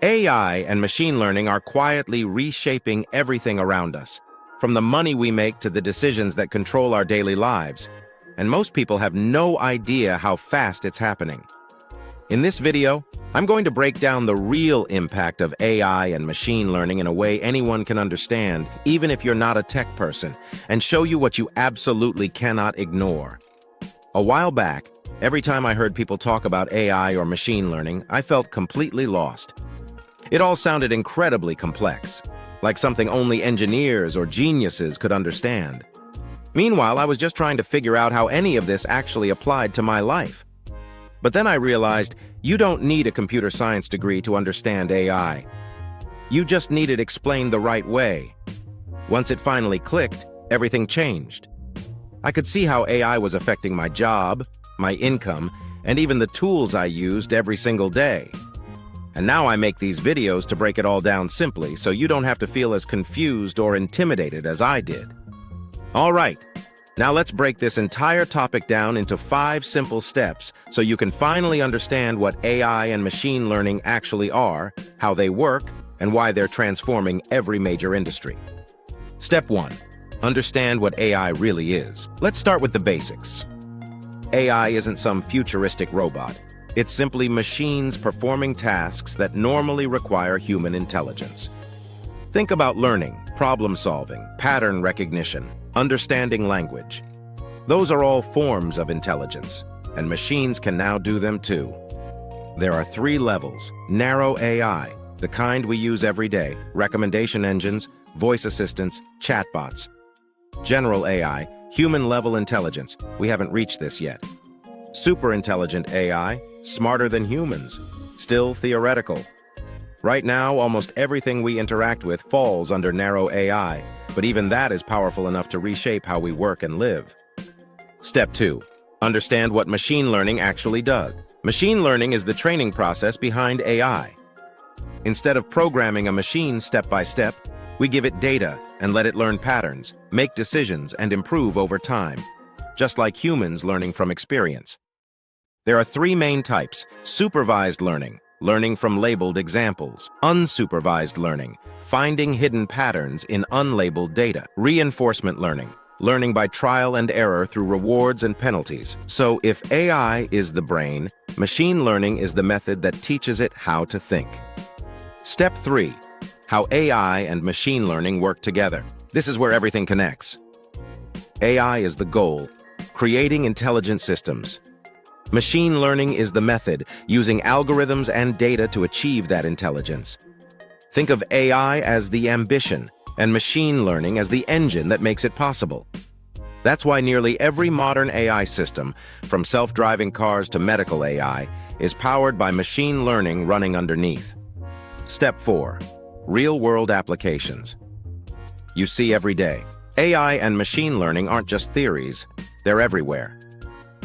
AI and machine learning are quietly reshaping everything around us, from the money we make to the decisions that control our daily lives. And most people have no idea how fast it's happening. In this video, I'm going to break down the real impact of AI and machine learning in a way anyone can understand, even if you're not a tech person, and show you what you absolutely cannot ignore. A while back, every time I heard people talk about AI or machine learning, I felt completely lost. It all sounded incredibly complex, like something only engineers or geniuses could understand. Meanwhile, I was just trying to figure out how any of this actually applied to my life. But then I realized you don't need a computer science degree to understand AI. You just need it explained the right way. Once it finally clicked, everything changed. I could see how AI was affecting my job, my income, and even the tools I used every single day. And now I make these videos to break it all down simply so you don't have to feel as confused or intimidated as I did. All right, now let's break this entire topic down into 5 simple steps so you can finally understand what AI and machine learning actually are, how they work, and why they're transforming every major industry. Step 1. Understand what AI really is. Let's start with the basics. AI isn't some futuristic robot. It's simply machines performing tasks that normally require human intelligence. Think about learning, problem-solving, pattern recognition, understanding language. Those are all forms of intelligence, and machines can now do them too. There are 3 levels: narrow AI, the kind we use every day, recommendation engines, voice assistants, chatbots. General AI, human-level intelligence. We haven't reached this yet. Superintelligent AI, smarter than humans, still theoretical. Right now, almost everything we interact with falls under narrow AI, but even that is powerful enough to reshape how we work and live. Step 2. Understand what machine learning actually does. Machine learning is the training process behind AI. Instead of programming a machine step by step, we give it data and let it learn patterns, make decisions, and improve over time, just like humans learning from experience. There are 3 main types: supervised learning, learning from labeled examples; unsupervised learning, finding hidden patterns in unlabeled data; reinforcement learning, learning by trial and error through rewards and penalties. So if AI is the brain, machine learning is the method that teaches it how to think. Step 3. How AI and machine learning work together. This is where everything connects. AI is the goal, creating intelligent systems. Machine learning is the method, using algorithms and data to achieve that intelligence. Think of AI as the ambition, and machine learning as the engine that makes it possible. That's why nearly every modern AI system, from self-driving cars to medical AI, is powered by machine learning running underneath. Step 4. Real-world applications. You see every day. AI and machine learning aren't just theories, they're everywhere.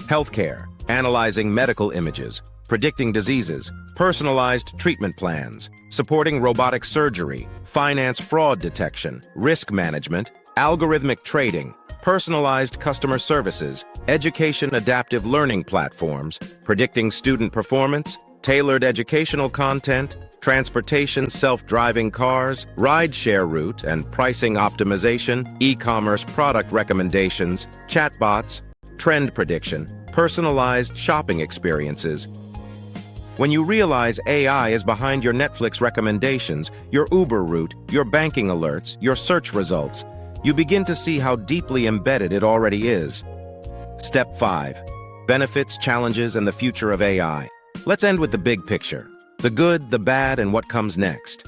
Healthcare, analyzing medical images, predicting diseases, personalized treatment plans, supporting robotic surgery, finance fraud detection, risk management, algorithmic trading, personalized customer services, education adaptive learning platforms, predicting student performance, tailored educational content, transportation self-driving cars, ride-share route and pricing optimization, e-commerce product recommendations, chatbots, trend prediction, personalized shopping experiences. When you realize AI is behind your Netflix recommendations, your Uber route, your banking alerts, your search results, you begin to see how deeply embedded it already is. Step 5. Benefits, challenges, and the future of AI. Let's end with the big picture. The good, the bad, and what comes next.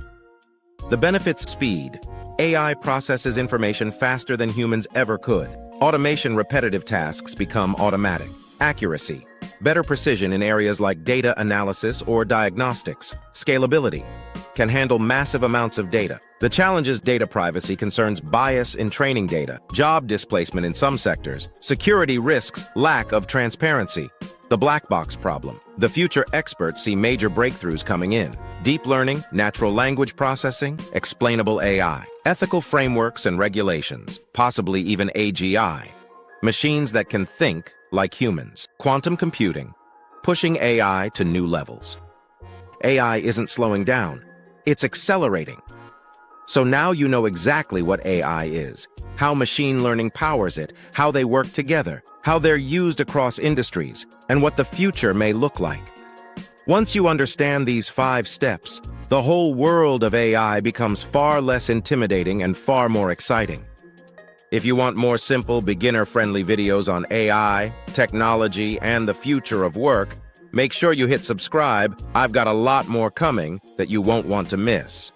The benefits: speed. AI processes information faster than humans ever could. Automation repetitive tasks become automatic. Accuracy. Better precision in areas like data analysis or diagnostics. Scalability. Can handle massive amounts of data. The challenge is data privacy concerns bias in training data, job displacement in some sectors, security risks, lack of transparency. The black box problem. The future experts see major breakthroughs coming in. Deep learning, natural language processing, explainable AI, ethical frameworks and regulations, possibly even AGI. Machines that can think like humans. Quantum computing, pushing AI to new levels. AI isn't slowing down. It's accelerating. So now you know exactly what AI is, how machine learning powers it, how they work together, how they're used across industries, and what the future may look like. Once you understand these 5 steps, the whole world of AI becomes far less intimidating and far more exciting. If you want more simple, beginner-friendly videos on AI, technology, and the future of work, make sure you hit subscribe. I've got a lot more coming that you won't want to miss.